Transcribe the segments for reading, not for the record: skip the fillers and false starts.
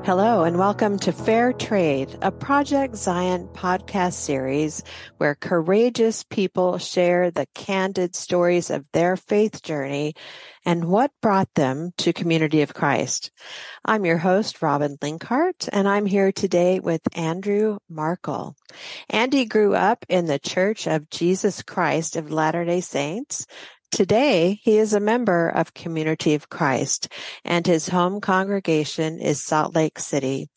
Hello, and welcome to Fair Trade, a Project Zion podcast series where courageous people share the candid stories of their faith journey and what brought them to Community of Christ. I'm your host, Robin Linkhart, and I'm here today with Andrew Markle. Andy grew up in the Church of Jesus Christ of Latter-day Saints. Today, he is a member of Community of Christ, and his home congregation is Salt Lake City.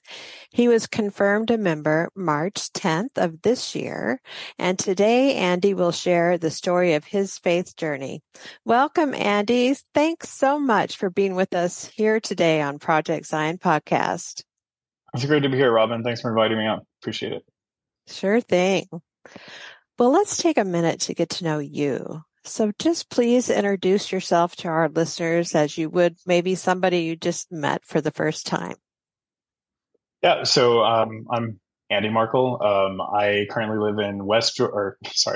He was confirmed a member March 10th of this year, and today Andy will share the story of his faith journey. Welcome, Andy. Thanks so much for being with us here today on Project Zion Podcast. It's great to be here, Robin. Thanks for inviting me on. Appreciate it. Sure thing. Well, let's take a minute to get to know you. So just please introduce yourself to our listeners as you would maybe somebody you just met for the first time. Yeah, so I'm Andy Markle. I currently live in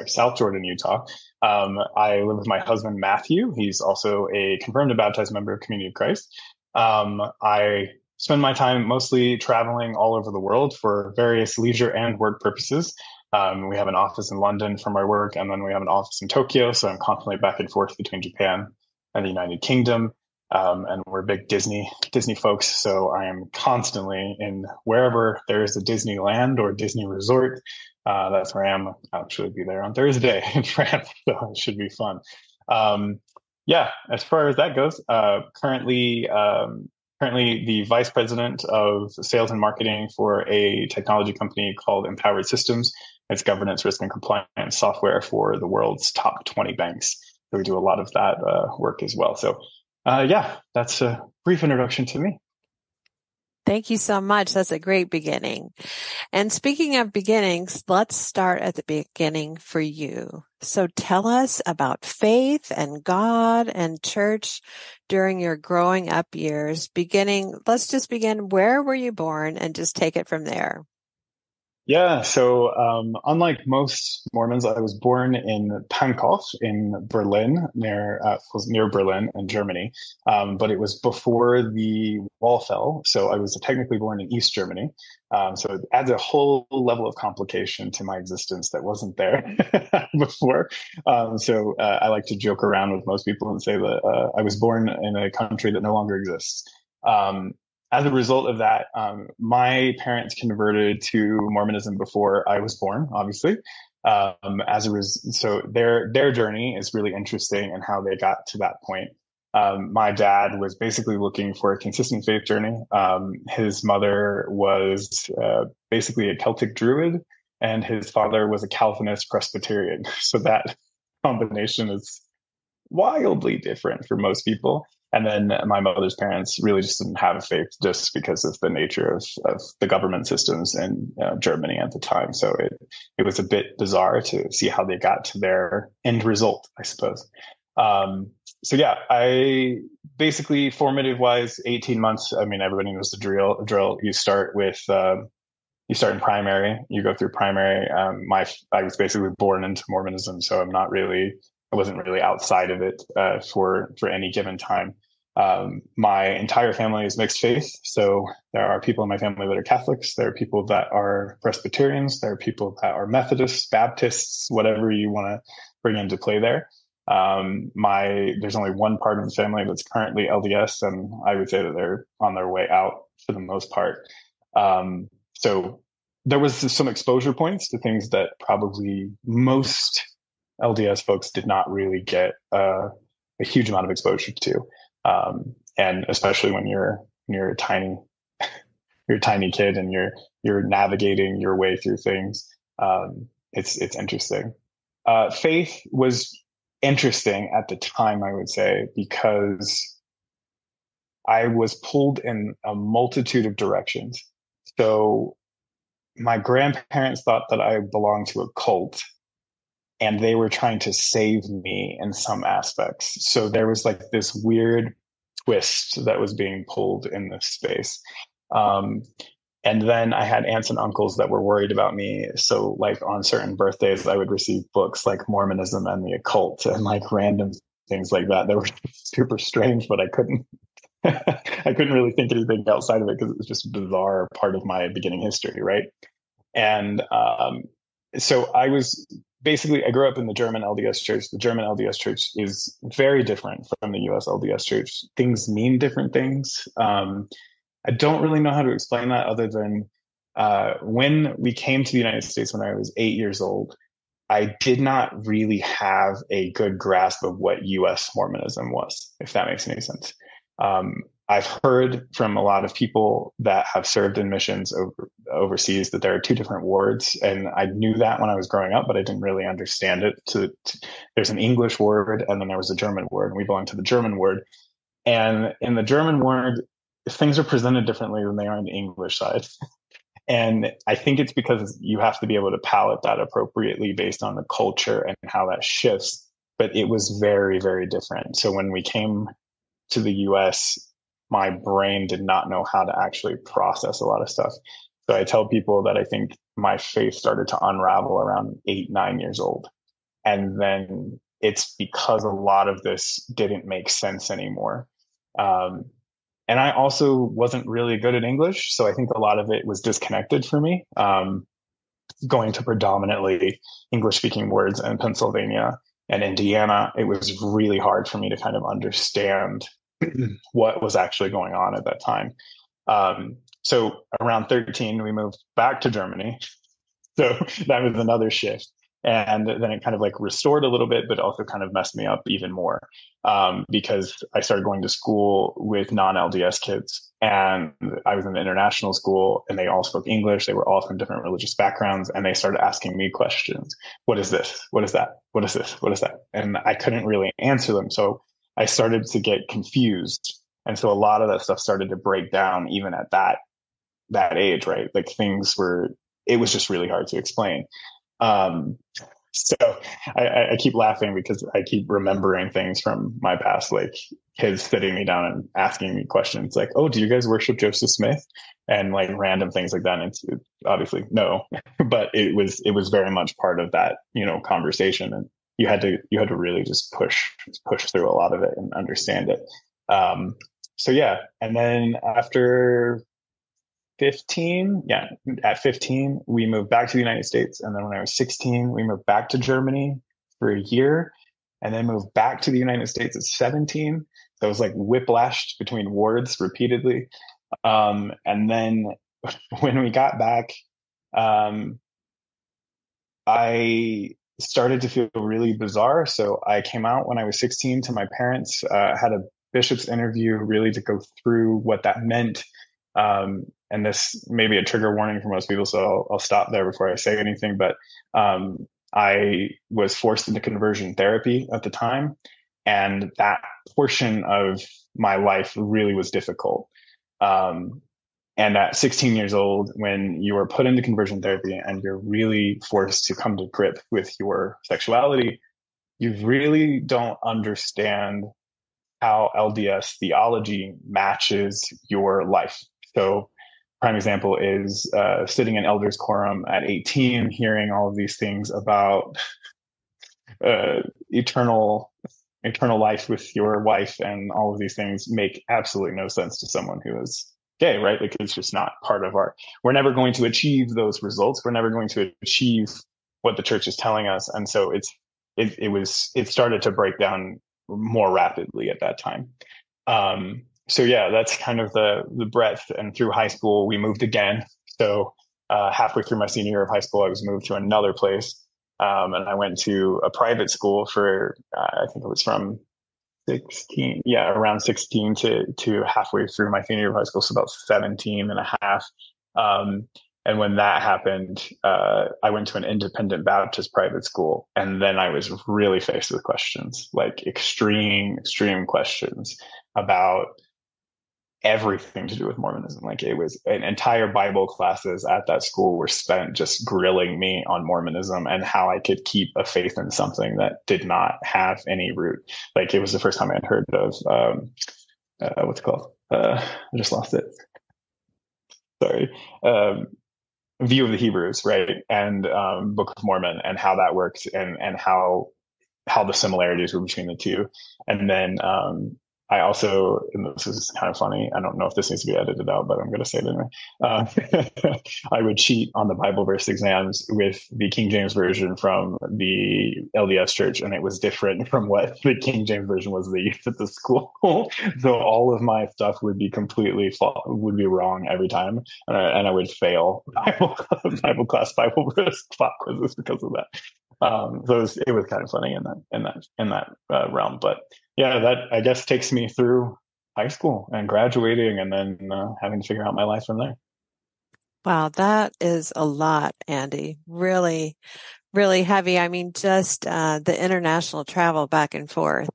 South Jordan, Utah. I live with my husband, Matthew. He's also a confirmed and baptized member of Community of Christ. I spend my time mostly traveling all over the world for various leisure and work purposes. We have an office in London for my work, and then we have an office in Tokyo. So I'm constantly back and forth between Japan and the United Kingdom. And we're big Disney folks. So I am constantly in wherever there is a Disneyland or Disney resort. That's where I am. I'll actually be there on Thursday in France. So it should be fun. Yeah, as far as that goes, currently the vice president of sales and marketing for a technology company called Empowered Systems. It's governance, risk, and compliance software for the world's top 20 banks. So we do a lot of that work as well. So yeah, that's a brief introduction to me. Thank you so much. That's a great beginning. And speaking of beginnings, let's start at the beginning for you. So tell us about faith and God and church during your growing up years. Let's just begin. Where were you born and just take it from there? Yeah, so unlike most Mormons, I was born in Pankow in Berlin, near Berlin in Germany. But it was before the wall fell, so I was technically born in East Germany. So it adds a whole level of complication to my existence that wasn't there before. So I like to joke around with most people and say that I was born in a country that no longer exists. As a result of that, my parents converted to Mormonism before I was born, obviously. So their journey is really interesting and how they got to that point. My dad was basically looking for a consistent faith journey. His mother was basically a Celtic Druid, and his father was a Calvinist Presbyterian. So that combination is wildly different for most people. And then my mother's parents really just didn't have a faith just because of the nature of the government systems in Germany at the time. So it was a bit bizarre to see how they got to their end result, I suppose. So yeah, I basically formative wise, 18 months. I mean, everybody knows the drill. You start in primary, you go through primary. I was basically born into Mormonism, so I wasn't really outside of it for any given time. My entire family is mixed faith. So there are people in my family that are Catholics. There are people that are Presbyterians. There are people that are Methodists, Baptists, whatever you want to bring into play there. There's only one part of the family that's currently LDS, and I would say that they're on their way out for the most part. So there was some exposure points to things that probably most LDS folks did not really get a huge amount of exposure to. And especially when you're a tiny kid and you're navigating your way through things. It's interesting. Faith was interesting at the time, I would say, because I was pulled in a multitude of directions. So my grandparents thought that I belonged to a cult, and they were trying to save me in some aspects. So there was like this weird twist that was being pulled in this space. Um, and then I had aunts and uncles that were worried about me. So like on certain birthdays, I would receive books like Mormonism and the Occult and like random things like that that were super strange, but I couldn't I couldn't really think anything outside of it because it was just a bizarre part of my beginning history, right? And so I was basically, I grew up in the German LDS Church. The German LDS Church is very different from the US LDS Church. Things mean different things. I don't really know how to explain that other than when we came to the United States when I was 8 years old, I did not really have a good grasp of what US Mormonism was, if that makes any sense. I've heard from a lot of people that have served in missions overseas that there are two different words, and I knew that when I was growing up, but I didn't really understand it. There's an English word, and then there was a German word, and we belong to the German word. And in the German word, things are presented differently than they are on the English side. And I think it's because you have to be able to palate that appropriately based on the culture and how that shifts. But it was very, very different. So when we came to the US, my brain did not know how to actually process a lot of stuff. So I tell people that I think my faith started to unravel around 8, 9 years old. And then it's because a lot of this didn't make sense anymore. Um, and I also wasn't really good at English. So I think a lot of it was disconnected for me. Going to predominantly English speaking words in Pennsylvania and Indiana, it was really hard for me to kind of understand what was actually going on at that time. So around 13, we moved back to Germany. So that was another shift. And then it kind of like restored a little bit, but also kind of messed me up even more because I started going to school with non-LDS kids. And I was in an international school and they all spoke English. They were all from different religious backgrounds. And they started asking me questions. What is this? What is that? What is this? What is that? And I couldn't really answer them. So I started to get confused. And so a lot of that stuff started to break down even at that age, right? Like it was just really hard to explain. Um, so I keep laughing because I keep remembering things from my past, like kids sitting me down and asking me questions like, "Oh, do you guys worship Joseph Smith?" And like random things like that. And it's obviously no, but it was very much part of that, conversation. And you had to really just push through a lot of it and understand it. So yeah. And then after 15, yeah, at 15, we moved back to the United States. And then when I was 16, we moved back to Germany for a year and then moved back to the United States at 17. So it was like whiplashed between words repeatedly. And then when we got back, I started to feel really bizarre. So I came out when I was 16 to my parents, had a bishop's interview really to go through what that meant. And this may be a trigger warning for most people, so I'll stop there before I say anything. But I was forced into conversion therapy at the time, and that portion of my life really was difficult. And at 16 years old, when you are put into conversion therapy and you're really forced to come to grip with your sexuality, you really don't understand how LDS theology matches your life. So prime example is sitting in elders quorum at 18, hearing all of these things about eternal life with your wife, and all of these things make absolutely no sense to someone who is gay, right? Like it's just not part of we're never going to achieve those results. We're never going to achieve what the church is telling us. And so it started to break down more rapidly at that time. So yeah, that's kind of the breadth. And through high school, we moved again. So halfway through my senior year of high school, I was moved to another place. And I went to a private school for, I think it was from 16, yeah, around 16 to halfway through my senior year of high school. So about 17 and a half. And when that happened, I went to an independent Baptist private school. And then I was really faced with questions, like extreme questions about everything to do with Mormonism. Like it was an entire Bible classes at that school were spent just grilling me on Mormonism and how I could keep a faith in something that did not have any root. Like it was the first time I had heard of what's it called? I just lost it. Sorry. View of the Hebrews, right? And Book of Mormon and how that worked and how the similarities were between the two. And then I also, and this is kind of funny, I don't know if this needs to be edited out, but I'm going to say it anyway. I would cheat on the Bible verse exams with the King James Version from the LDS church, and it was different from what the King James Version was they used at the school. So all of my stuff would be would be wrong every time, and I would fail Bible class, Bible verse quizzes because of that. So it was kind of funny in that realm. But yeah, that I guess takes me through high school and graduating, and then having to figure out my life from there. Wow, that is a lot, Andy. Really, really heavy. I mean, just the international travel back and forth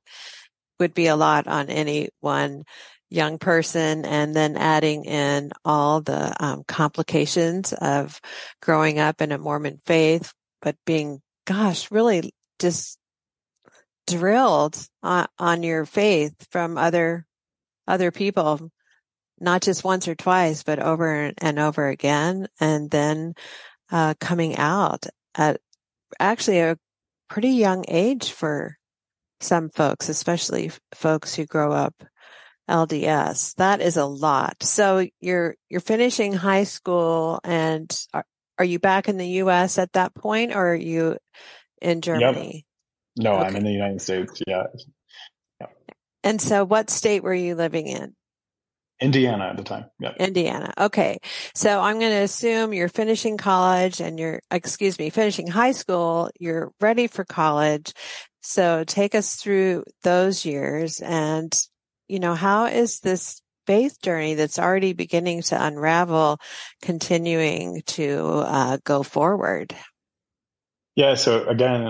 would be a lot on any one young person, and then adding in all the complications of growing up in a Mormon faith, but being, gosh, really just drilled on your faith from other people, not just once or twice, but over and over again. And then coming out at actually a pretty young age for some folks, especially folks who grow up LDS. That is a lot. So you're finishing high school, and are you back in the US at that point, or are you in Yep. Germany? No, I'm in Okay. the United States. Yeah. Yep. And so what state were you living in? Indiana at the time. Yep. Indiana. Okay. So I'm going to assume you're finishing college and finishing high school. You're ready for college. So take us through those years, and, how is this faith journey that's already beginning to unravel continuing to go forward? Yeah. So again,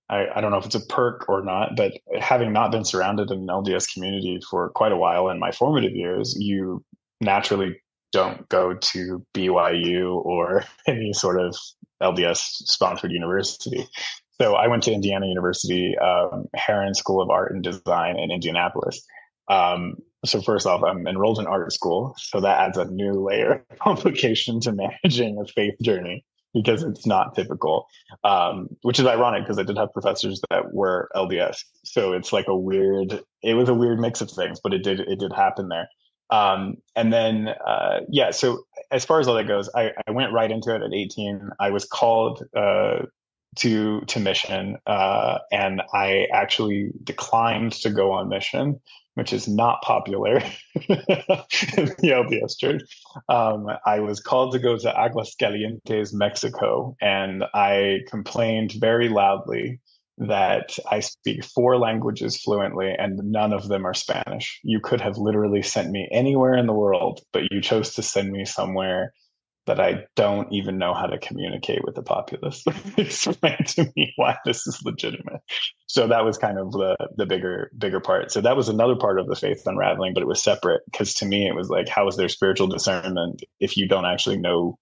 I don't know if it's a perk or not, but having not been surrounded in an LDS community for quite a while in my formative years, you naturally don't go to BYU or any sort of LDS sponsored university. So I went to Indiana University, Herron School of Art and Design in Indianapolis. So first off, I'm enrolled in art school, so that adds a new layer of complication to managing a faith journey because it's not typical, which is ironic because I did have professors that were LDS. So it's like it was a weird mix of things, but it did happen there. And then, yeah, so as far as all that goes, I went right into it at 18. I was called, to mission, and I actually declined to go on mission, which is not popular in the LDS church. I was called to go to Aguascalientes, Mexico, and I complained very loudly that I speak 4 languages fluently and none of them are Spanish. You could have literally sent me anywhere in the world, but you chose to send me somewhere that I don't even know how to communicate with the populace. Explain to me why this is legitimate. So that was kind of the bigger part. So that was another part of the faith unraveling, but it was separate because to me it was like, how is there spiritual discernment if you don't actually know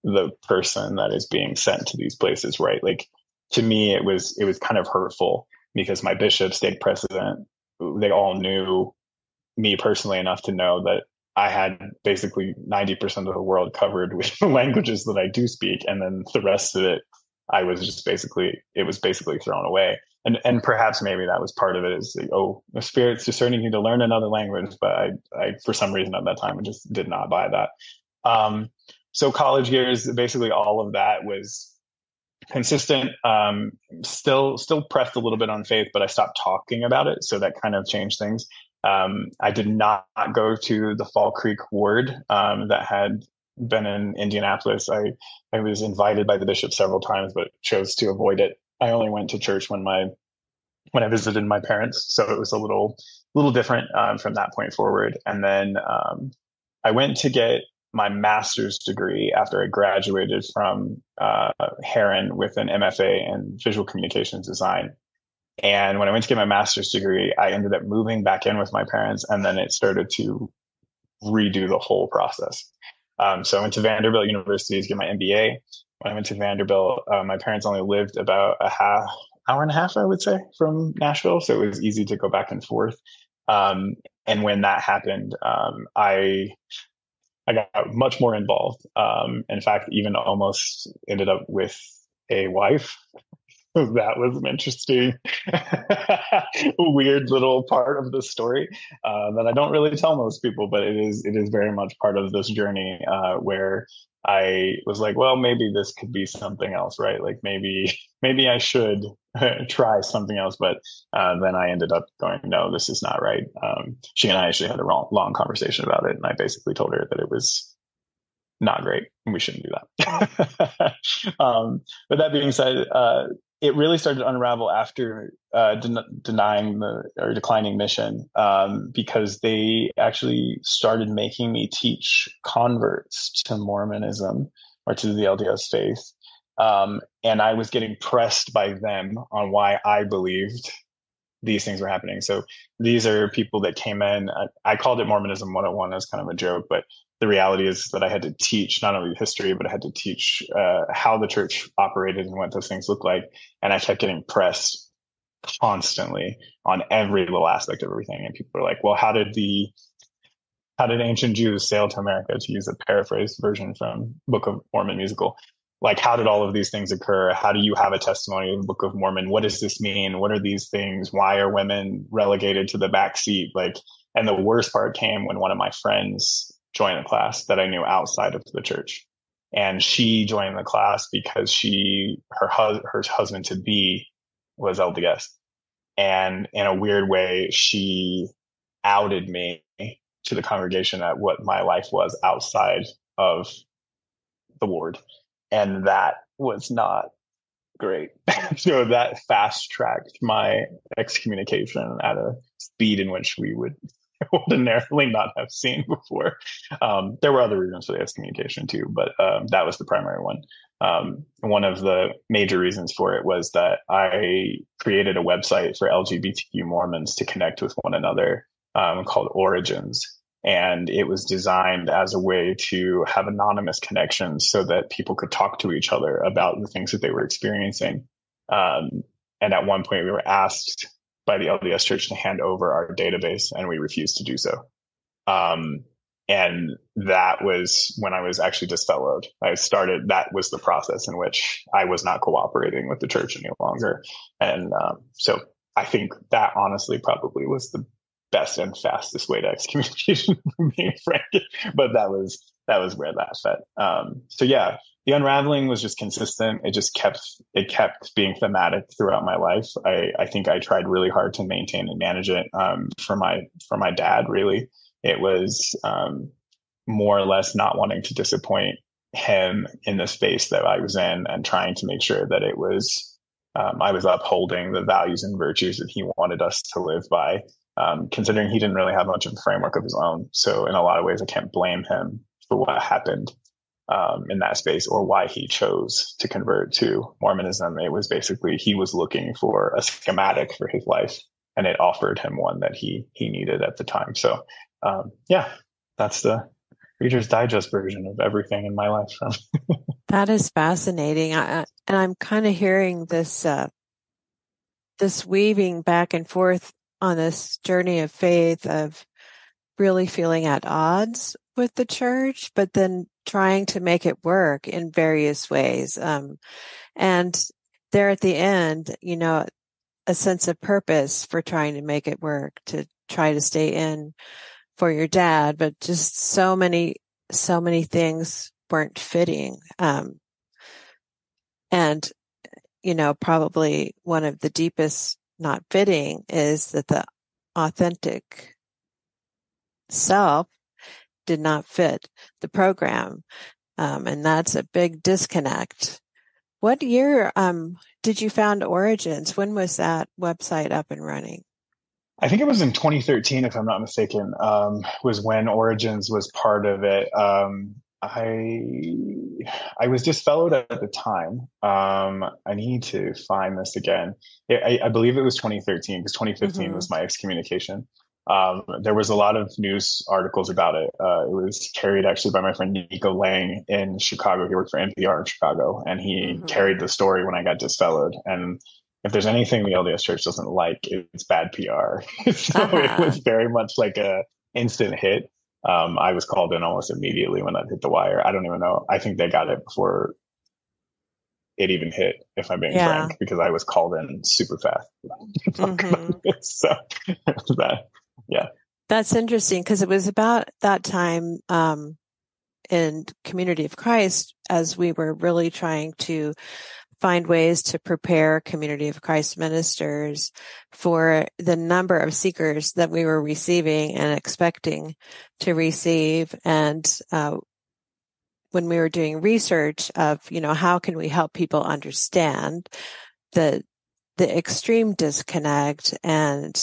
the person that is being sent to these places, right? Like to me, it was kind of hurtful because my bishop, stake president, they all knew me personally enough to know that I had basically 90% of the world covered with the languages that I do speak. And then the rest of it, it was basically thrown away. And perhaps maybe that was part of it is, oh, the Spirit's discerning you to learn another language. But I, for some reason at that time, I just did not buy that. So college years, basically all of that was consistent, still pressed a little bit on faith, but I stopped talking about it. So that kind of changed things. I did not go to the Fall Creek ward that had been in Indianapolis. I was invited by the bishop several times, but chose to avoid it. I only went to church when I visited my parents, so it was a little different from that point forward. And then I went to get my master's degree after I graduated from Herron with an MFA in visual communications design. And when I went to get my master's degree, I ended up moving back in with my parents, and then it started to redo the whole process. So I went to Vanderbilt University to get my MBA. When I went to Vanderbilt, my parents only lived about hour and a half, I would say, from Nashville. So it was easy to go back and forth. Um, and when that happened, I got much more involved. In fact, even almost ended up with a wife. That was an interesting, weird little part of the story that I don't really tell most people, but it is very much part of this journey where I was like, well, maybe this could be something else, right? Like maybe I should try something else. But then I ended up going, no, this is not right. She and I actually had a long conversation about it, and I basically told her that it was not great and we shouldn't do that. But that being said, it really started to unravel after denying or declining mission, because they actually started making me teach converts to Mormonism or to the LDS faith. And I was getting pressed by them on why I believed these things were happening. So these are people that came in. I called it Mormonism 101 as kind of a joke, but the reality is that I had to teach not only history, but I had to teach how the church operated and what those things look like. And I kept getting pressed constantly on every little aspect of everything. And people were like, well, how did ancient Jews sail to America, to use a paraphrased version from Book of Mormon musical? Like, how did all of these things occur? How do you have a testimony of the Book of Mormon? What does this mean? What are these things? Why are women relegated to the back seat? Like, and the worst part came when one of my friends joined the class that I knew outside of the church. And she joined the class because her husband to be was LDS. And in a weird way, she outed me to the congregation at what my life was outside of the ward. And that was not great. So that fast tracked my excommunication at a speed in which we would ordinarily not have seen before. There were other reasons for the excommunication too, but that was the primary one. One of the major reasons for it was that I created a website for LGBTQ Mormons to connect with one another, called Origins. And it was designed as a way to have anonymous connections so that people could talk to each other about the things that they were experiencing. And at one point we were asked by the LDS Church to hand over our database, and we refused to do so. And that was when I was actually disfellowed. That was the process in which I was not cooperating with the church any longer. And so I think that honestly probably was the best and fastest way to excommunication, being frank. But that was where that fed. So yeah, the unraveling was just consistent. It kept being thematic throughout my life. I think I tried really hard to maintain and manage it. For my dad, really, it was more or less not wanting to disappoint him in the space that I was in, and trying to make sure that it was I was upholding the values and virtues that he wanted us to live by. Considering he didn't really have much of a framework of his own. So in a lot of ways, I can't blame him for what happened in that space, or why he chose to convert to Mormonism. It was basically, he was looking for a schematic for his life, and it offered him one that he needed at the time. So yeah, that's the Reader's Digest version of everything in my life. That is fascinating. And I'm kind of hearing this weaving back and forth on this journey of faith, of really feeling at odds with the church, but then trying to make it work in various ways. And there at the end, a sense of purpose for trying to make it work, to try to stay in for your dad, but just so many things weren't fitting. And, probably one of the deepest not fitting is that the authentic self did not fit the program. And that's a big disconnect. What year did you found Origins? When was that website up and running? I think it was in 2013, if I'm not mistaken, was when Origins was part of it. I was disfellowed at the time. I need to find this again. I believe it was 2013, because 2015 was my excommunication. There was a lot of news articles about it. It was carried actually by my friend Nico Lang in Chicago. He worked for NPR in Chicago, and he Mm-hmm. carried the story when I got disfellowed. And if there's anything the LDS Church doesn't like, it's bad PR. So it Uh-huh. was very much like a instant hit. I was called in almost immediately when that hit the wire. I don't even know. I think they got it before it even hit, if I'm being Yeah. frank, because I was called in super fast. Mm-hmm. So that, yeah. That's interesting because it was about that time in Community of Christ as we were really trying to find ways to prepare Community of Christ ministers for the number of seekers that we were receiving and expecting to receive. And when we were doing research of, how can we help people understand the extreme disconnect and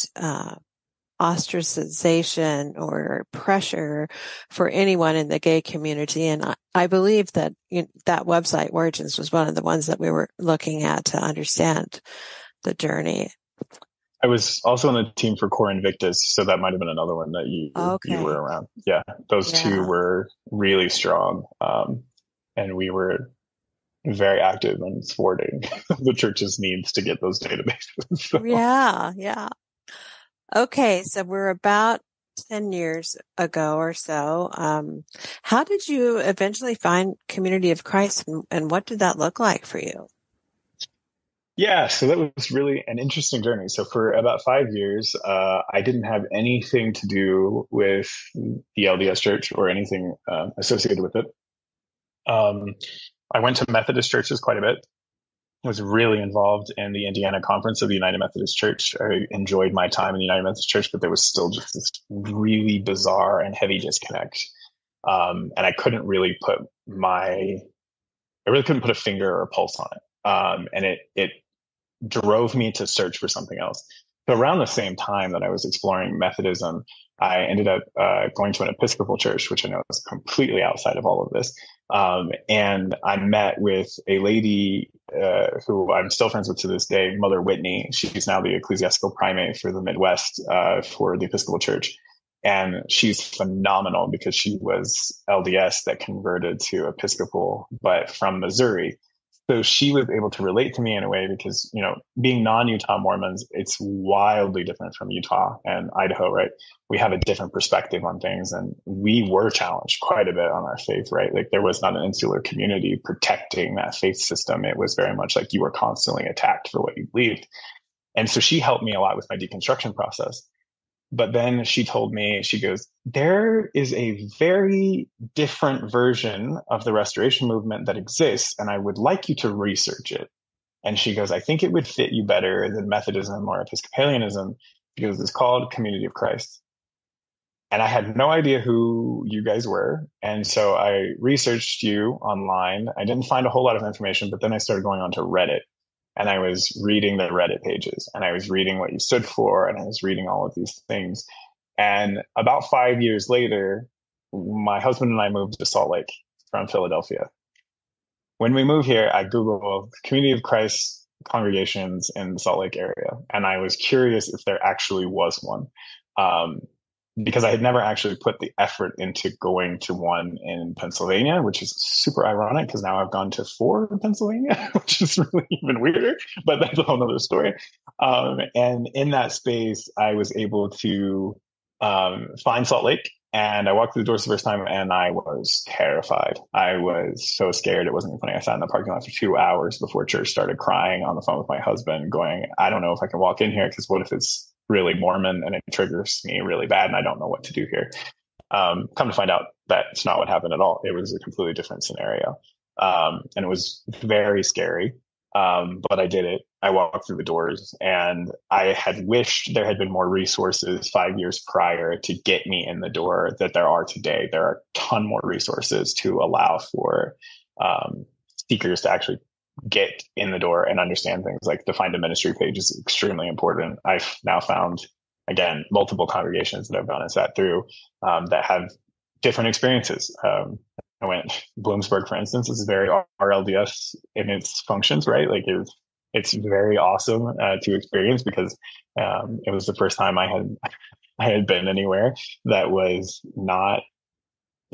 ostracization or pressure for anyone in the gay community. And I believe that that website Origins was one of the ones that we were looking at to understand the journey. I was also on the team for Core Invictus, so that might have been another one that you were Okay. around. Yeah, those two Yeah. were really strong, and we were very active in thwarting the church's needs to get those databases. So, Yeah. Yeah. Okay. So we're about 10 years ago or so. How did you eventually find Community of Christ and what did that look like for you? yeah, so that was really an interesting journey. So for about 5 years, I didn't have anything to do with the LDS Church or anything associated with it. Um, I went to Methodist churches quite a bit. Was really involved in the Indiana conference of the United Methodist Church. I enjoyed my time in the United Methodist Church, but there was still just this really bizarre and heavy disconnect. And I really couldn't put a finger or a pulse on it. And it drove me to search for something else. So around the same time that I was exploring Methodism, I ended up going to an Episcopal church, which I know is completely outside of all of this. And I met with a lady who I'm still friends with to this day, Mother Whitney. She's now the ecclesiastical primate for the Midwest for the Episcopal Church. And she's phenomenal because she was LDS that converted to Episcopal, but from Missouri. So she was able to relate to me in a way because, being non-Utah Mormons, it's wildly different from Utah and Idaho, right? We have a different perspective on things, and we were challenged quite a bit on our faith, right? Like there was not an insular community protecting that faith system. It was very much like you were constantly attacked for what you believed. And so she helped me a lot with my deconstruction process. But then she told me, she goes, there is a very different version of the restoration movement that exists, and I would like you to research it. And she goes, I think it would fit you better than Methodism or Episcopalianism because it's called Community of Christ. And I had no idea who you guys were. And so I researched you online. I didn't find a whole lot of information, but then I started going on to Reddit and I was reading the Reddit pages and I was reading what you stood for and I was reading all of these things. And about 5 years later, my husband and I moved to Salt Lake from Philadelphia. When we moved here, I Googled Community of Christ congregations in the Salt Lake area. And I was curious if there actually was one. Because I had never actually put the effort into going to one in Pennsylvania, which is super ironic because now I've gone to 4 in Pennsylvania, which is really even weirder, but that's a whole other story. And in that space, I was able to find Salt Lake and I walked through the doors the first time and I was terrified. I was so scared. It wasn't funny. I sat in the parking lot for 2 hours before church, started crying on the phone with my husband going, I don't know if I can walk in here because what if it's really Mormon and it triggers me really bad and I don't know what to do here. Come to find out that's not what happened at all. It was a completely different scenario. And it was very scary. But I did it. I walked through the doors and I had wished there had been more resources 5 years prior to get me in the door that there are today. There are a ton more resources to allow for seekers to actually get in the door and understand things. Like the Find a Ministry page is extremely important. I've now found, again, multiple congregations that I've gone and sat through that have different experiences. I went Bloomsburg, for instance, is very RLDS in its functions, right? Like it's very awesome to experience because it was the first time I had I had been anywhere that was not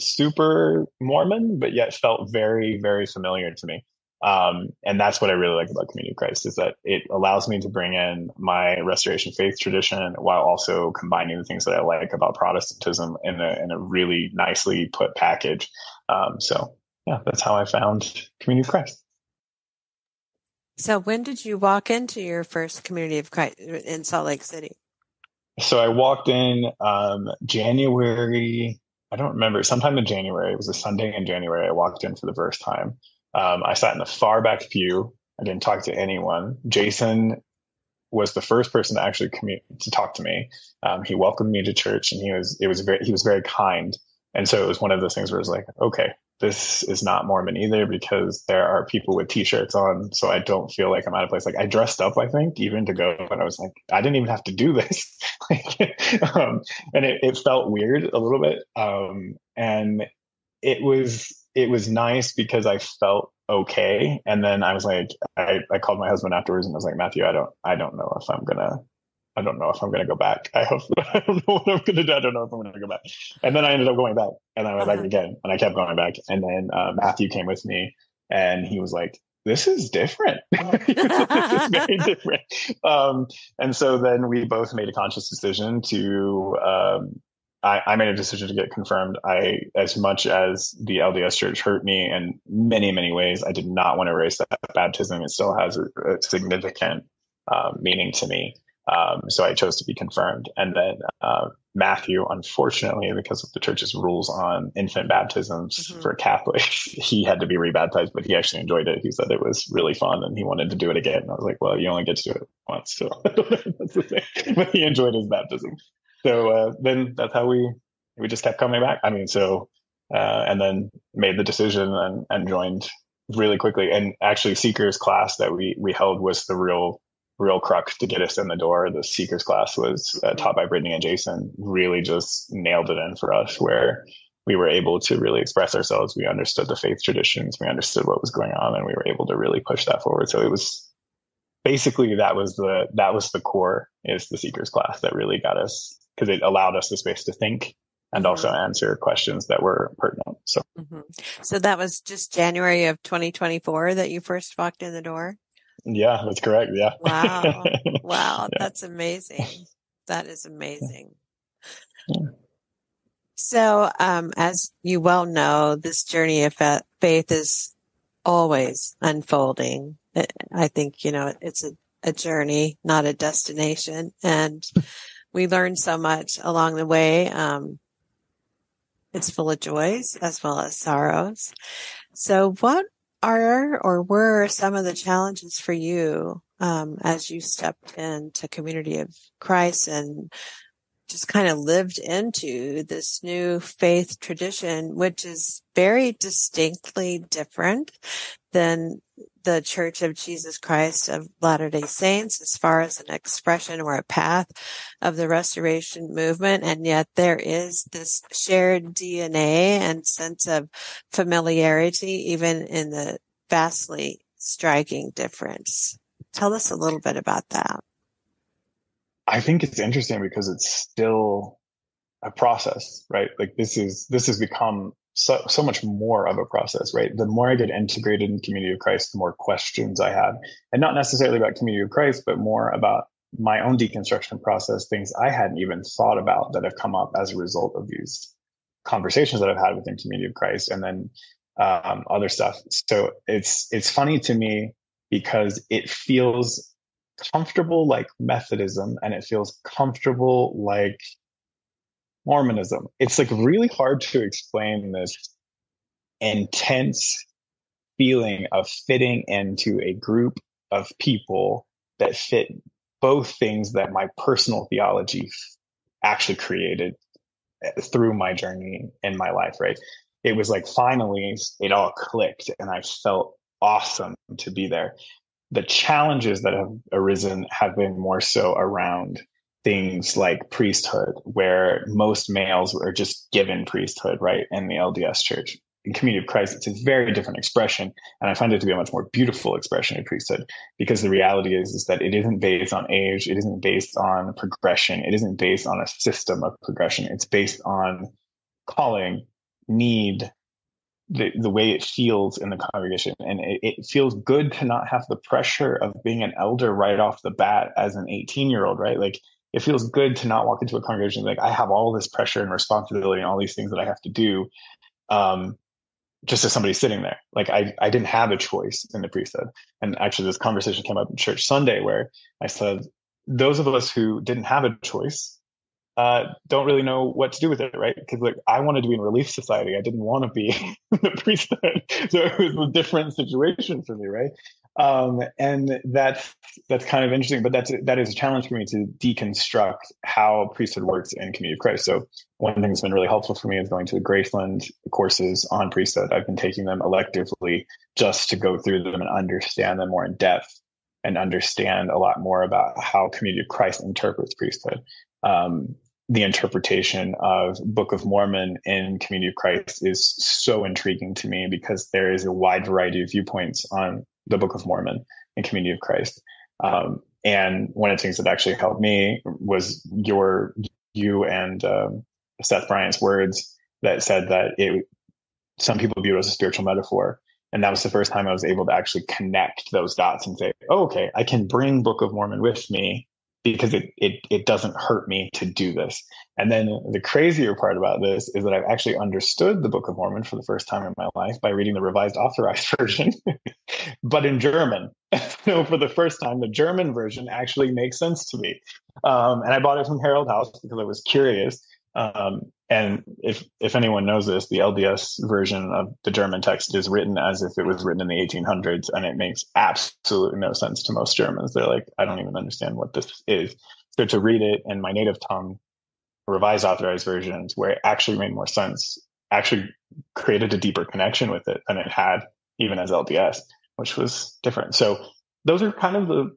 super Mormon, but yet felt very, very familiar to me. And that's what I really like about Community of Christ, is that it allows me to bring in my Restoration faith tradition while also combining the things that I like about Protestantism in a really nicely put package. So yeah, that's how I found Community of Christ. So when did you walk into your first Community of Christ in Salt Lake City? So I walked in January. I don't remember. Sometime in January. It was a Sunday in January. I walked in for the first time. I sat in the far back pew. I didn't talk to anyone. Jason was the first person to actually to talk to me. He welcomed me to church, and he was very kind. And so it was one of those things where it was like, okay, this is not Mormon either, because there are people with t-shirts on, so I don't feel like I'm out of place. Like, I dressed up, I think, even to go, and I was like, I didn't even have to do this. And it felt weird a little bit. And it was nice because I felt okay. And then I was like, I called my husband afterwards and I was like, Matthew, I don't know if I'm gonna go back. I hope I don't know what I'm gonna do. I don't know if I'm gonna go back. And then I ended up going back, and I went back again, and I kept going back. And then Matthew came with me, and he was like, "This is different. This is very different." And so then we both made a conscious decision to. I made a decision to get confirmed. As much as the LDS Church hurt me in many, many ways, I did not want to erase that baptism. It still has a significant meaning to me. So I chose to be confirmed. And then Matthew, unfortunately, because of the church's rules on infant baptisms for Catholics, he had to be rebaptized, but he actually enjoyed it. He said it was really fun and he wanted to do it again. And I was like, well, you only get to do it once. So that's the thing. But he enjoyed his baptism. So then that's how we just kept coming back. I mean, and then made the decision and joined really quickly. And actually, Seekers class that we held was the real crux to get us in the door. The Seekers class was taught by Brittany and Jason, really just nailed it in for us, where we were able to really express ourselves. We understood the faith traditions, we understood what was going on, and we were able to really push that forward. So it was basically that was the core, is the Seekers class that really got us, because it allowed us the space to think and also answer questions that were pertinent. So that was just January of 2024 that you first walked in the door? Yeah, that's correct. Yeah. Wow. Yeah. That's amazing. That is amazing. Yeah. So, as you well know, this journey of faith is always unfolding. I think, it's a journey, not a destination. And we learn so much along the way. It's full of joys as well as sorrows. So what were some of the challenges for you as you stepped into Community of Christ and just kind of lived into this new faith tradition, which is very distinctly different than the Church of Jesus Christ of Latter-day Saints as far as an expression or a path of the Restoration movement? And yet there is this shared DNA and sense of familiarity, even in the vastly striking difference. Tell us a little bit about that. I think it's interesting because it's still a process, right? Like this has become so much more of a process, right? The more I get integrated in Community of Christ, the more questions I have, and not necessarily about Community of Christ, but more about my own deconstruction process, things I hadn't even thought about that have come up as a result of these conversations that I've had within Community of Christ, and then other stuff. So it's funny to me because it feels comfortable like Methodism, and it feels comfortable like Mormonism. It's like really hard to explain this intense feeling of fitting into a group of people that fit both things that my personal theology actually created through my journey in my life, right? It was like finally it all clicked and I felt awesome to be there. The challenges that have arisen have been more so around things like priesthood, where most males are just given priesthood, right, in the LDS Church. in Community of Christ, it's a very different expression. And I find it to be a much more beautiful expression of priesthood, because the reality is that it isn't based on age. It isn't based on progression. It isn't based on a system of progression. It's based on calling, need, the way it feels in the congregation. And it feels good to not have the pressure of being an elder right off the bat as an 18-year-old, right? Like, it feels good to not walk into a congregation like, I have all this pressure and responsibility and all these things that I have to do, just as somebody sitting there. Like, I didn't have a choice in the priesthood. And actually, this conversation came up in church Sunday where I said, those of us who didn't have a choice don't really know what to do with it, right? Because like, I wanted to be in Relief Society. I didn't want to be in the priesthood. So it was a different situation for me, right? And that's kind of interesting, but that is a challenge for me to deconstruct how priesthood works in Community of Christ. So one thing that's been really helpful for me is going to the Graceland courses on priesthood. I've been taking them electively just to go through them and understand them more in depth and understand a lot more about how Community of Christ interprets priesthood. The interpretation of Book of Mormon in Community of Christ is so intriguing to me, because there is a wide variety of viewpoints on the Book of Mormon in Community of Christ. And one of the things that actually helped me was you and Seth Bryant's words that said that some people view it as a spiritual metaphor. And that was the first time I was able to actually connect those dots and say, oh, okay, I can bring Book of Mormon with me, because it doesn't hurt me to do this. And then the crazier part about this is that I've actually understood the Book of Mormon for the first time in my life by reading the Revised Authorized Version, but in German. So for the first time, the German version actually makes sense to me. And I bought it from Harold House because I was curious. And if anyone knows this, the LDS version of the German text is written as if it was written in the 1800s, and it makes absolutely no sense to most Germans. They're like, I don't even understand what this is. So to read it in my native tongue, Revised Authorized Versions, where it actually made more sense, actually created a deeper connection with it than it had even as LDS, which was different. So those are kind of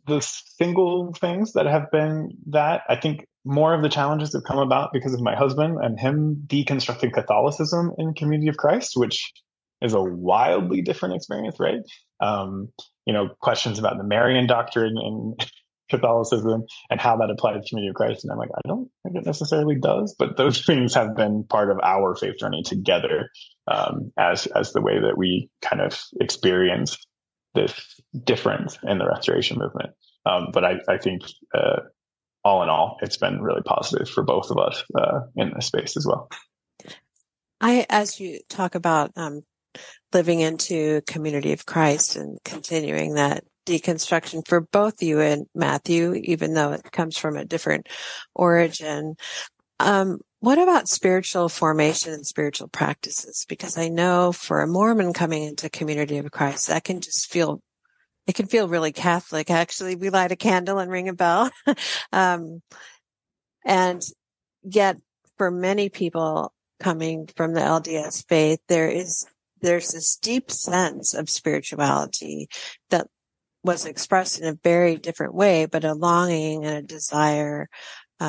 the single things that have been that. I think more of the challenges have come about because of my husband and him deconstructing Catholicism in Community of Christ, which is a wildly different experience, right? Questions about the Marian doctrine in Catholicism and how that applied to Community of Christ. And I'm like, I don't think it necessarily does, but those things have been part of our faith journey together, as the way that we kind of experience this difference in the Restoration movement. But I think, all in all, it's been really positive for both of us in this space as well. As you talk about living into Community of Christ and continuing that deconstruction for both you and Matthew, even though it comes from a different origin, what about spiritual formation and spiritual practices? Because I know for a Mormon coming into Community of Christ, that can just feel really Catholic. Actually, we light a candle and ring a bell. And yet for many people coming from the LDS faith, there's this deep sense of spirituality that was expressed in a very different way, but a longing and a desire,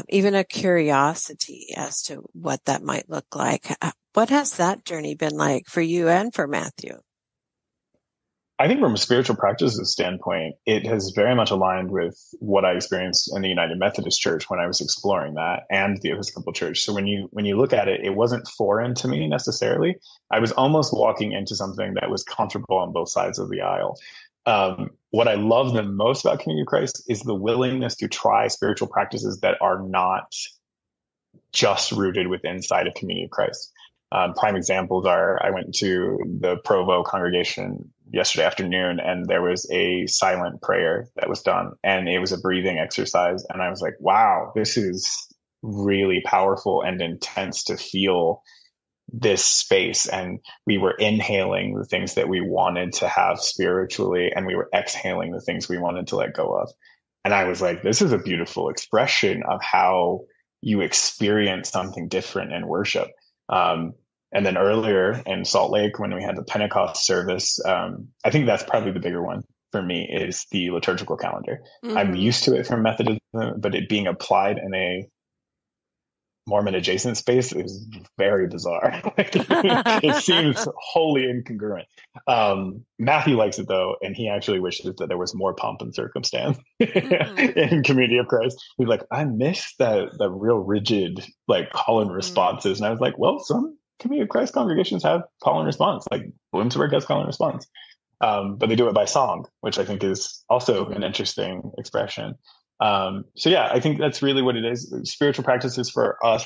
even a curiosity as to what that might look like. What has that journey been like for you and for Matthew? I think from a spiritual practices standpoint, it has very much aligned with what I experienced in the United Methodist Church when I was exploring that, and the Episcopal Church. So when you look at it, it wasn't foreign to me necessarily. I was almost walking into something that was comfortable on both sides of the aisle. What I love the most about Community of Christ is the willingness to try spiritual practices that are not just rooted within inside of Community of Christ. Prime examples are, I went to the Provo congregation yesterday afternoon, and there was a silent prayer that was done, and it was a breathing exercise. And I was like, wow, this is really powerful and intense to feel this space. And we were inhaling the things that we wanted to have spiritually, and we were exhaling the things we wanted to let go of. And I was like, this is a beautiful expression of how you experience something different in worship. And then earlier in Salt Lake, when we had the Pentecost service, I think that's probably the bigger one for me, is the liturgical calendar. Mm-hmm. I'm used to it from Methodism, but it being applied in a Mormon adjacent space is very bizarre. It seems wholly incongruent. Matthew likes it though, and he actually wishes that there was more pomp and circumstance in Community of Christ. He's like, I miss that real rigid like call and responses. And I was like, well, some Community of Christ congregations have call and response, like Bloomsburg has call and response. But they do it by song, which I think is also an interesting expression. So yeah, I think that's really what it is. Spiritual practices for us,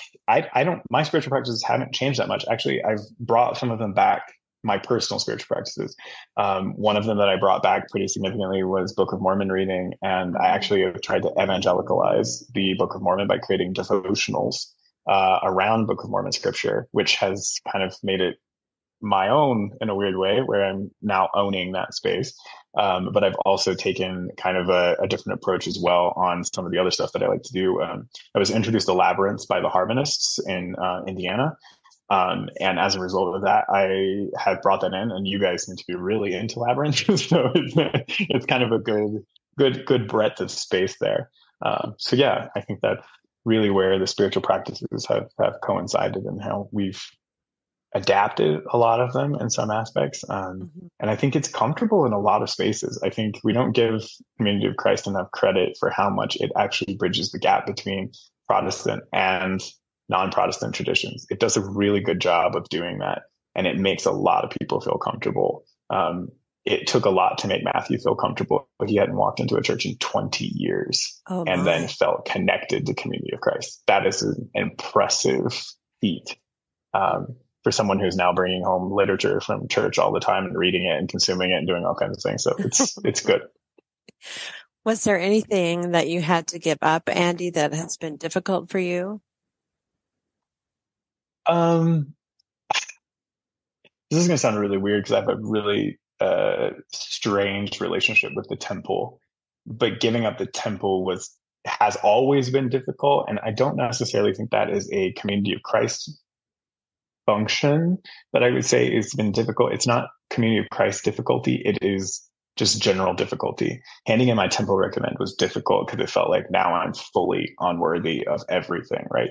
my spiritual practices haven't changed that much. Actually, I've brought some of them back, my personal spiritual practices. One of them that I brought back pretty significantly was Book of Mormon reading. And I actually have tried to evangelicalize the Book of Mormon by creating devotionals, around Book of Mormon scripture, which has kind of made it my own in a weird way, where I'm now owning that space. But I've also taken kind of a different approach as well on some of the other stuff that I like to do. I was introduced to Labyrinths by the Harmonists in Indiana. And as a result of that, I have brought that in, and you guys seem to be really into Labyrinth. So it's kind of a good breadth of space there. So yeah, I think that's really where the spiritual practices have coincided and how we've adapted a lot of them in some aspects. And I think it's comfortable in a lot of spaces. I think we don't give Community of Christ enough credit for how much it actually bridges the gap between Protestant and non-Protestant traditions. It does a really good job of doing that. And it makes a lot of people feel comfortable. It took a lot to make Matthew feel comfortable. He hadn't walked into a church in 20 years then felt connected to Community of Christ. That is an impressive feat. For someone who's now bringing home literature from church all the time and reading it and consuming it and doing all kinds of things. So it's good. Was there anything that you had to give up, Andy, that has been difficult for you? This is going to sound really weird because I have a really strange relationship with the temple, but giving up the temple has always been difficult. And I don't necessarily think that is a Community of Christ function that I would say has been difficult. It's not Community of Christ difficulty. It is just general difficulty. Handing in my temple recommend was difficult because it felt like now I'm fully unworthy of everything, right?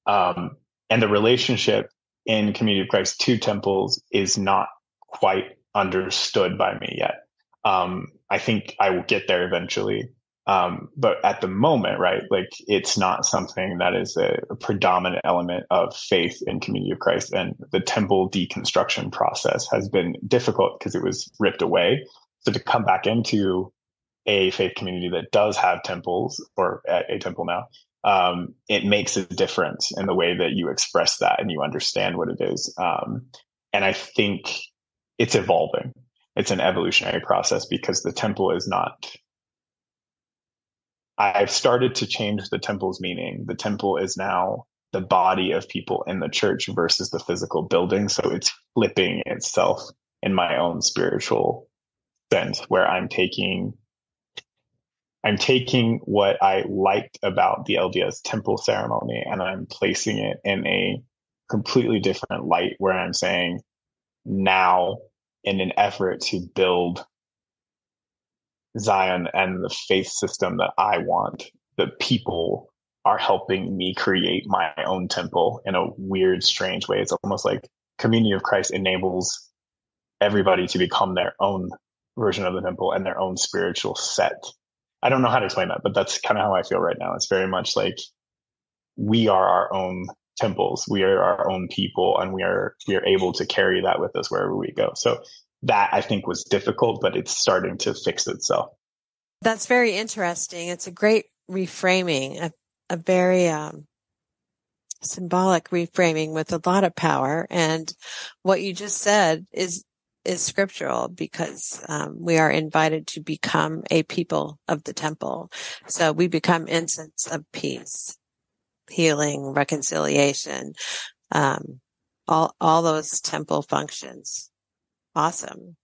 And the relationship in Community of Christ to temples is not quite understood by me yet. I think I will get there eventually. But at the moment, right, like it's not something that is a predominant element of faith in Community of Christ. And the temple deconstruction process has been difficult because it was ripped away. So to come back into a faith community that does have temples, or a temple now, it makes a difference in the way that you express that and you understand what it is. And I think it's evolving. It's an evolutionary process because the temple is not... I've started to change the temple's meaning. The temple is now the body of people in the church versus the physical building. So it's flipping itself in my own spiritual sense, where I'm taking what I liked about the LDS temple ceremony and I'm placing it in a completely different light, where I'm saying now, in an effort to build Zion and the faith system that I want, the people are helping me create my own temple in a weird, strange way. It's almost like Community of Christ enables everybody to become their own version of the temple and their own spiritual set. I don't know how to explain that, but that's kind of how I feel right now. It's very much like we are our own temples. We are our own people, and we are able to carry that with us wherever we go. So that, I think, was difficult, but it's starting to fix itself. That's very interesting. It's a great reframing, a very symbolic reframing with a lot of power. And what you just said is scriptural, because we are invited to become a people of the temple. So we become incense of peace, healing, reconciliation, all those temple functions. Awesome.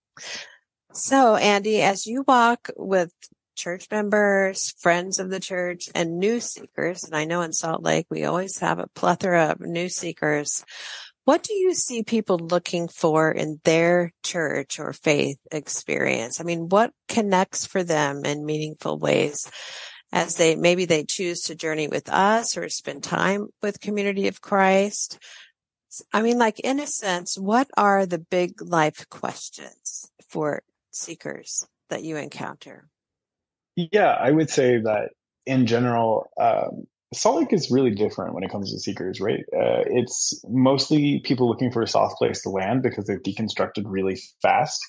So, Andy, as you walk with church members, friends of the church, and new seekers, and I know in Salt Lake we always have a plethora of new seekers, what do you see people looking for in their church or faith experience? I mean, what connects for them in meaningful ways? as they choose to journey with us or spend time with Community of Christ. I mean, like, in a sense, what are the big life questions for seekers that you encounter? Yeah, I would say that in general, Salt Lake is really different when it comes to seekers, right? It's mostly people looking for a soft place to land because they've deconstructed really fast,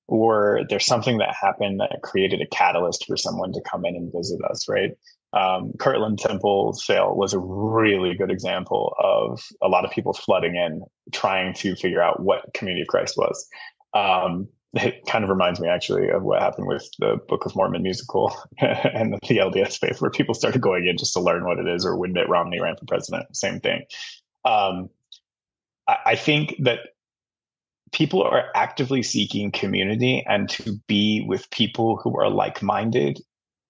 or there's something that happened that created a catalyst for someone to come in and visit us, right? Kirtland Temple sale was a really good example of a lot of people flooding in, trying to figure out what Community of Christ was. It kind of reminds me actually of what happened with the Book of Mormon musical and the LDS faith, where people started going in just to learn what it is, or when Mitt Romney ran for president, same thing. Um, I think that people are actively seeking community and to be with people who are like-minded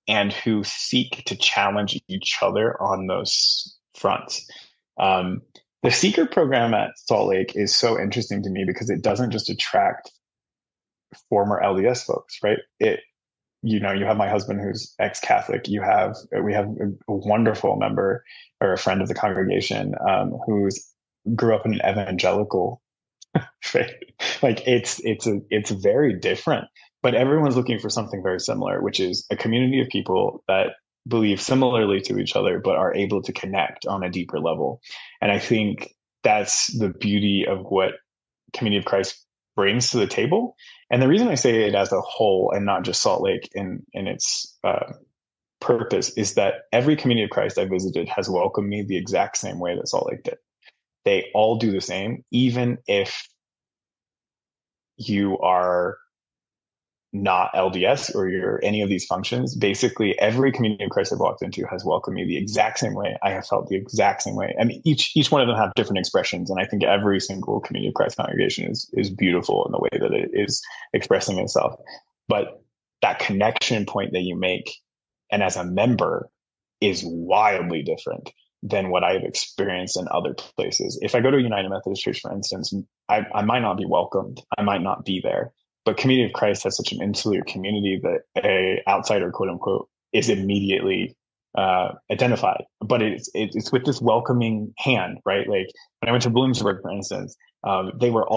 and who seek to challenge each other on those fronts. The Seeker program at Salt Lake is so interesting to me because it doesn't just attract former LDS folks, right? You have my husband who's ex-Catholic. We have a wonderful member or a friend of the congregation who's grew up in an evangelical faith. Like it's very different, but everyone's looking for something very similar, which is a community of people that believe similarly to each other, but are able to connect on a deeper level. And I think that's the beauty of what Community of Christ brings to the table. And the reason I say it as a whole and not just Salt Lake in its purpose is that every Community of Christ I visited has welcomed me the exact same way that Salt Lake did. They all do the same, even if you are not LDS or you're any of these functions. Basically, every Community of Christ I've walked into has welcomed me the exact same way. I have felt the exact same way. I mean, each one of them have different expressions, and I think every single Community of Christ congregation is beautiful in the way that it is expressing itself. But that connection point that you make, and as a member, is wildly different than what I've experienced in other places. If I go to a United Methodist Church, for instance, I might not be welcomed. I might not be there. But Community of Christ has such an insular community that a outsider, quote unquote, is immediately identified. But it's with this welcoming hand, right? Like when I went to Bloomsburg, for instance, they were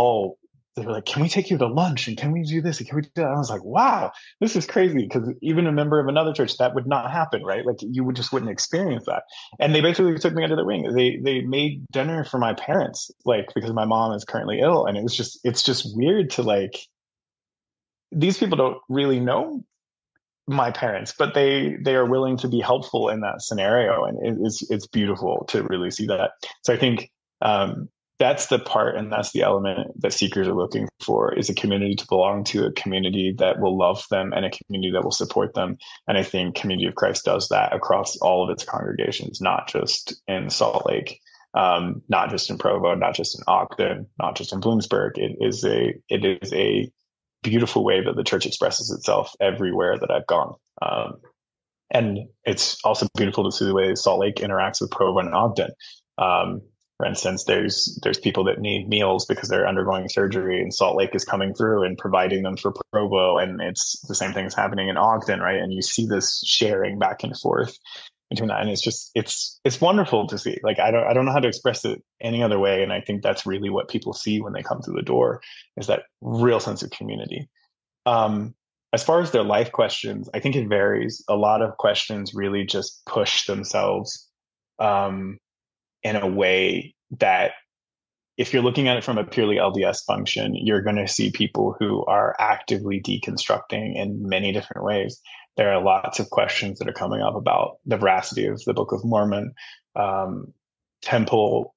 like, can we take you to lunch? And can we do this? And can we do that? And I was like, wow, this is crazy. Because even a member of another church, that would not happen, right? Like wouldn't experience that. And they basically took me under the wing. They made dinner for my parents, like, because my mom is currently ill. And it's just weird to like, these people don't really know my parents, but they are willing to be helpful in that scenario. And it's beautiful to really see that. So I think, that's the part, and that's the element that seekers are looking for, is a community to belong to, a community that will love them, and a community that will support them. And I think Community of Christ does that across all of its congregations, not just in Salt Lake, not just in Provo, not just in Ogden, not just in Bloomsburg. It is a beautiful way that the church expresses itself everywhere that I've gone. And it's also beautiful to see the way Salt Lake interacts with Provo and Ogden. For instance, there's people that need meals because they're undergoing surgery, and Salt Lake is coming through and providing them for Provo, and it's the same thing is happening in Ogden, right? And you see this sharing back and forth between that, and it's wonderful to see. Like I don't know how to express it any other way, and I think that's really what people see when they come through the door, is that real sense of community. As far as their life questions, I think it varies. A lot of questions really just push themselves in a way that, if you're looking at it from a purely LDS function, you're going to see people who are actively deconstructing in many different ways. There are lots of questions that are coming up about the veracity of the Book of Mormon, temple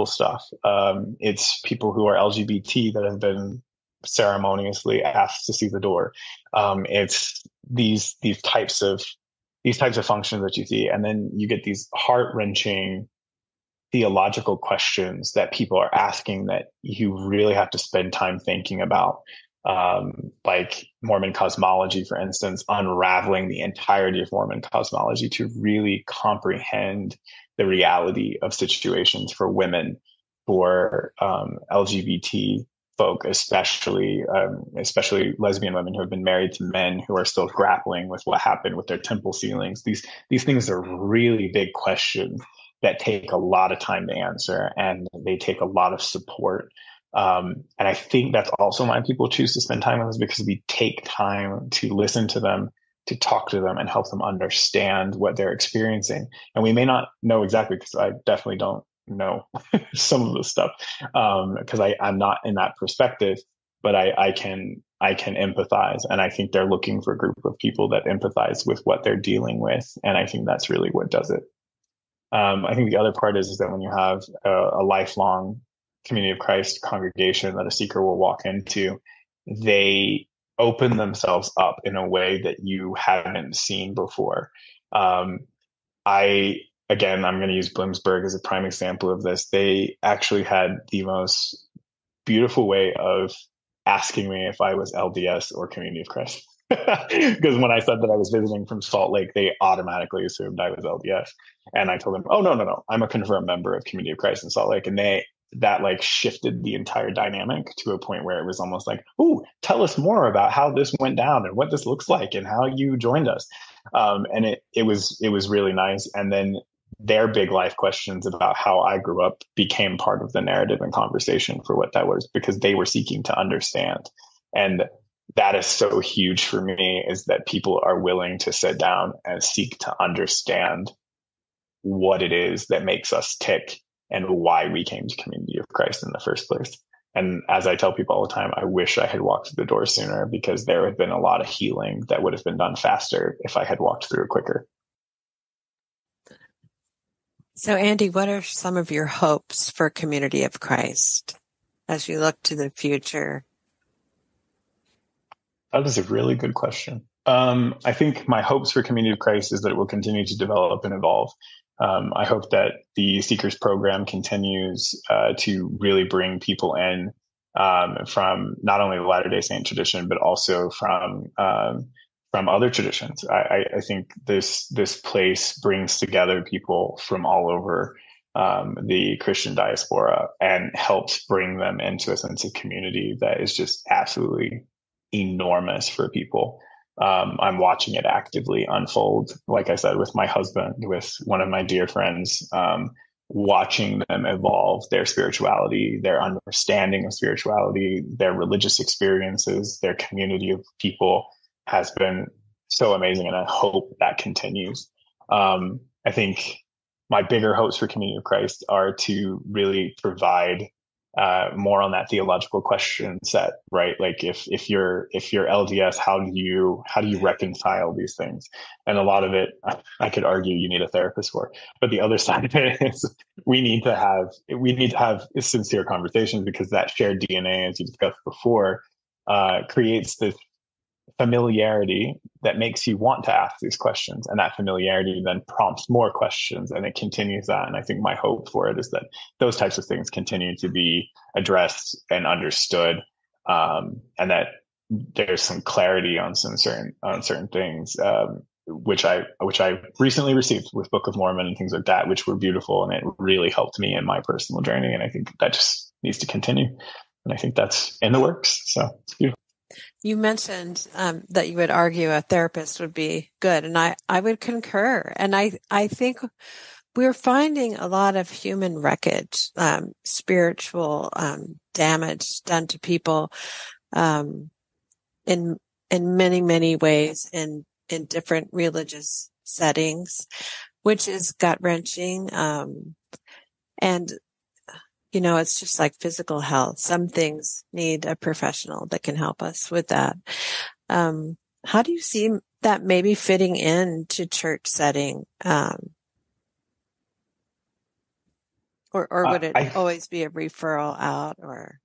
stuff. It's people who are LGBT that have been ceremoniously asked to see the door. It's these types of functions that you see, and then you get these heart-wrenching theological questions that people are asking that you really have to spend time thinking about, like Mormon cosmology, for instance, unraveling the entirety of Mormon cosmology to really comprehend the reality of situations for women, for LGBT folk, especially lesbian women who have been married to men who are still grappling with what happened with their temple ceilings. These things are really big questions that take a lot of time to answer, and they take a lot of support. And I think that's also why people choose to spend time with us, because we take time to listen to them, to talk to them, and help them understand what they're experiencing. And we may not know exactly, because I definitely don't know some of the stuff, because I'm not in that perspective, but I can empathize, and I think they're looking for a group of people that empathize with what they're dealing with, and I think that's really what does it. I think the other part is that when you have a lifelong Community of Christ congregation that a seeker will walk into, they open themselves up in a way that you haven't seen before. Again, I'm going to use Bloomsburg as a prime example of this. They actually had the most beautiful way of asking me if I was LDS or Community of Christ. Because when I said that I was visiting from Salt Lake, they automatically assumed I was LDS. And I told them, oh, no, I'm a confirmed member of Community of Christ in Salt Lake. And that like shifted the entire dynamic to a point where it was almost like, ooh, tell us more about how this went down and what this looks like and how you joined us. And it was really nice. And then their big life questions about how I grew up became part of the narrative and conversation for what that was, because they were seeking to understand. And that is so huge for me, is that people are willing to sit down and seek to understand what it is that makes us tick and why we came to Community of Christ in the first place. And as I tell people all the time, I wish I had walked through the door sooner, because there had been a lot of healing that would have been done faster if I had walked through it quicker. So, Andy, what are some of your hopes for Community of Christ as you look to the future? That is a really good question. I think my hopes for Community of Christ is that it will continue to develop and evolve. I hope that the Seekers program continues to really bring people in from not only the Latter-day Saint tradition, but also from other traditions. I think this place brings together people from all over the Christian diaspora and helps bring them into a sense of community that is just absolutely enormous for people. I'm watching it actively unfold, like I said, with my husband, with one of my dear friends, watching them evolve their spirituality, their understanding of spirituality, their religious experiences, their community of people has been so amazing. And I hope that continues. I think my bigger hopes for Community of Christ are to really provide more on that theological question set, right? Like if you're LDS, how do you reconcile these things? And a lot of it, I could argue you need a therapist for, but the other side of it is we need to have sincere conversations, because that shared DNA, as you discussed before, creates this familiarity that makes you want to ask these questions, and that familiarity then prompts more questions, and it continues that. And I think my hope for it is that those types of things continue to be addressed and understood, and that there's some clarity on certain things, which I recently received with Book of Mormon and things like that, which were beautiful, and it really helped me in my personal journey. And I think that just needs to continue, and I think that's in the works. So it's beautiful. You mentioned that you would argue a therapist would be good, and I would concur. And I think we're finding a lot of human wreckage, spiritual damage done to people in many, many ways in different religious settings, which is gut-wrenching. And it's just like physical health. Some things need a professional that can help us with that. How do you see that maybe fitting into church setting? Or would it always be a referral out? Or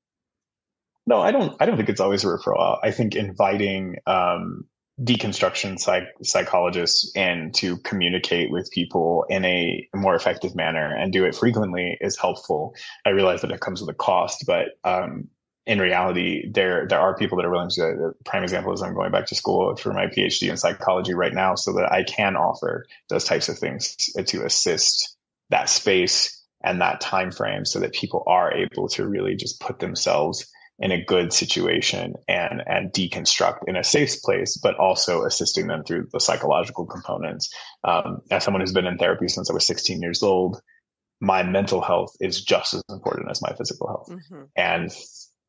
no, I don't think it's always a referral out. I think inviting deconstruction psychologists in to communicate with people in a more effective manner and do it frequently is helpful. I realize that it comes with a cost, but in reality, there are people that are willing to. The prime example is I'm going back to school for my PhD in psychology right now, so that I can offer those types of things to assist that space and that time frame, so that people are able to really just put themselves in a good situation and deconstruct in a safe place, but also assisting them through the psychological components. As someone who's been in therapy since I was 16 years old, my mental health is just as important as my physical health. Mm-hmm. And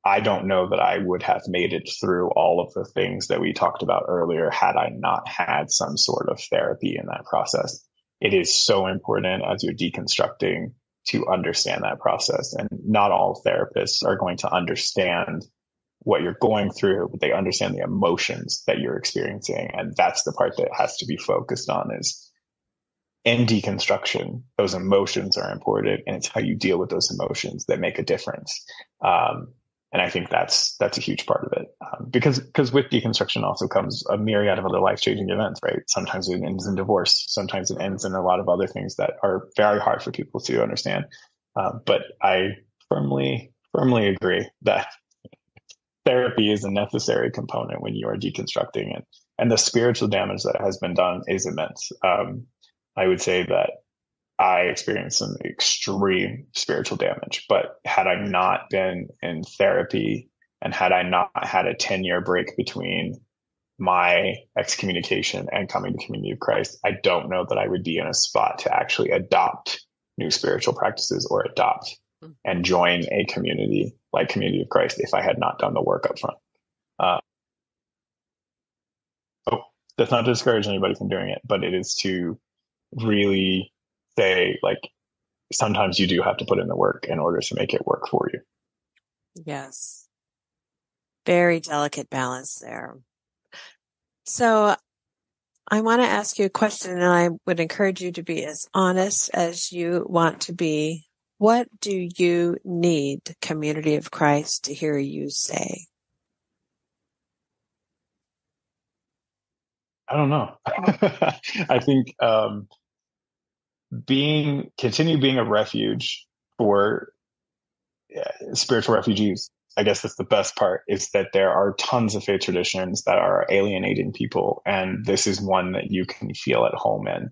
I don't know that I would have made it through all of the things that we talked about earlier had I not had some sort of therapy in that process. It is so important as you're deconstructing to understand that process. And not all therapists are going to understand what you're going through, but they understand the emotions that you're experiencing. And that's the part that has to be focused on. Is in deconstruction, those emotions are important, and it's how you deal with those emotions that make a difference. And I think that's a huge part of it, because with deconstruction also comes a myriad of other life-changing events, right? Sometimes it ends in divorce. Sometimes it ends in a lot of other things that are very hard for people to understand. But I firmly agree that therapy is a necessary component when you are deconstructing it. And the spiritual damage that has been done is immense. I would say that I experienced some extreme spiritual damage, but had I not been in therapy and had I not had a 10-year break between my excommunication and coming to Community of Christ, I don't know that I would be in a spot to actually adopt new spiritual practices or adopt and join a community like Community of Christ if I had not done the work up front. That's not to discourage anybody from doing it, but it is to really say, like, sometimes you do have to put in the work in order to make it work for you. Yes. Very delicate balance there. So I want to ask you a question, and I would encourage you to be as honest as you want to be. What do you need Community of Christ to hear you say? I don't know. I think continue being a refuge for spiritual refugees. I guess that's the best part, is that there are tons of faith traditions that are alienating people, and this is one that you can feel at home in.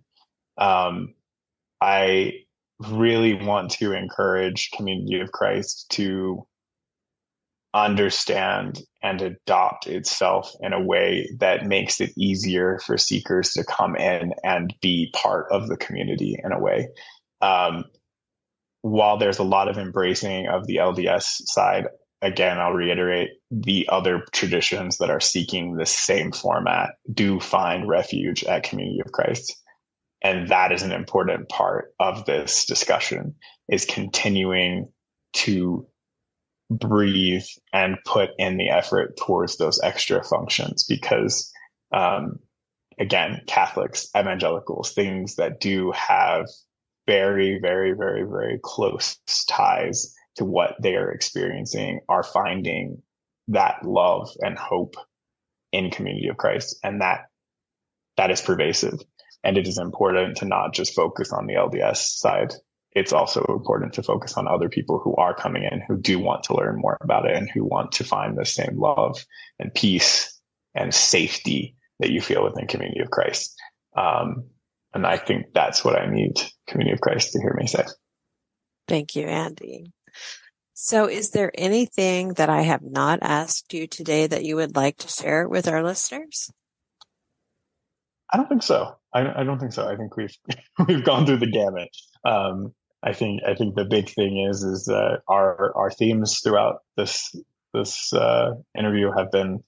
I really want to encourage Community of Christ to understand and adopt itself in a way that makes it easier for seekers to come in and be part of the community in a way. While there's a lot of embracing of the LDS side, again, I'll reiterate, the other traditions that are seeking the same format do find refuge at Community of Christ. And that is an important part of this discussion, is continuing to breathe and put in the effort towards those extra functions, because again, Catholics, evangelicals, things that do have very, very, very, very close ties to what they are experiencing are finding that love and hope in Community of Christ, and that is pervasive. And it is important to not just focus on the LDS side. It's also important to focus on other people who are coming in, who do want to learn more about it and who want to find the same love and peace and safety that you feel within Community of Christ. And I think that's what I need Community of Christ to hear me say. Thank you, Andy. So is there anything that I have not asked you today that you would like to share with our listeners? I don't think so. I don't think so. I think we've gone through the gamut. I think the big thing is that our themes throughout this interview have been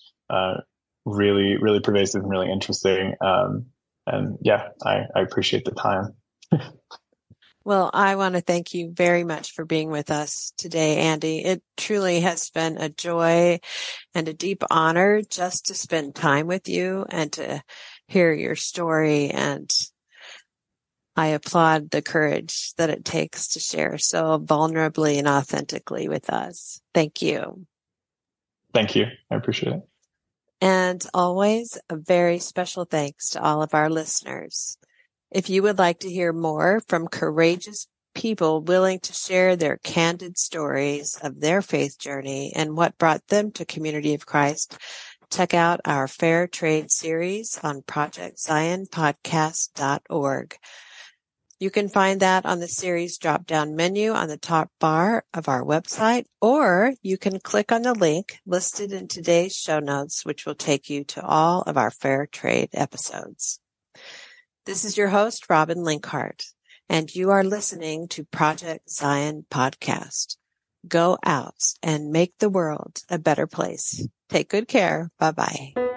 really, really pervasive and really interesting. And yeah, I appreciate the time. Well, I want to thank you very much for being with us today, Andy. It truly has been a joy and a deep honor just to spend time with you and to hear your story. And I applaud the courage that it takes to share so vulnerably and authentically with us. Thank you. Thank you. I appreciate it. And always a very special thanks to all of our listeners. If you would like to hear more from courageous people willing to share their candid stories of their faith journey and what brought them to Community of Christ, check out our Fair Trade series on ProjectZionPodcast.org. You can find that on the series drop-down menu on the top bar of our website, or you can click on the link listed in today's show notes, which will take you to all of our Fair Trade episodes. This is your host, Robin Linkhart, and you are listening to Project Zion Podcast. Go out and make the world a better place. Take good care. Bye-bye.